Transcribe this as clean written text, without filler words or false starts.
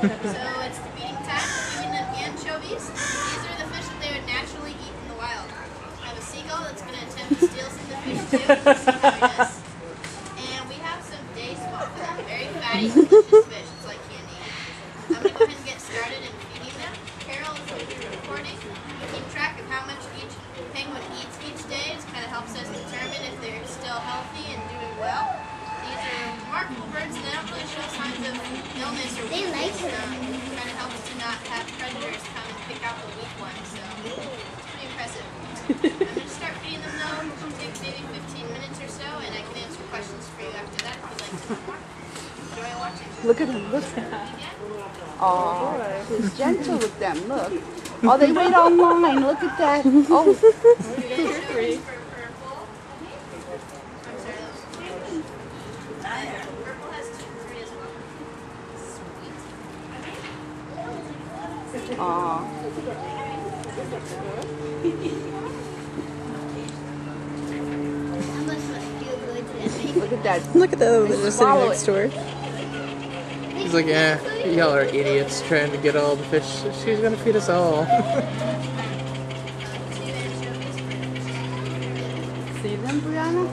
it's the feeding time. We're feeding them anchovies. These are the fish that they would naturally eat in the wild. I have a seagull that's going to attempt to steal some of the fish too. Let's see how he does. And we have some day swan. Very fatty, delicious fish. It's like candy. I'm going to go ahead and get started in feeding them. Carol is going to be recording. We keep track of how much each penguin eats each day. It kind of helps us determine if they're still healthy and doing well. These are remarkable birds that don't really show signs of illness or weakness. It kind of helps to not have predators come and pick out the weak ones. So it's pretty impressive. I'm going to start feeding them though. It'll take maybe 15 minutes or so, and I can answer questions for you after that if you'd like to know more. Enjoy watching. Look at him, look. Oh, he's gentle with them, look. Oh, they wait online, look at that. Oh. Purple has 2 and 3 as well. Sweet. Aw. Look at that. Look at the other one just sitting Swallow next to her. He's like, y'all are idiots trying to get all the fish. She's gonna feed us all. See them, Brianna?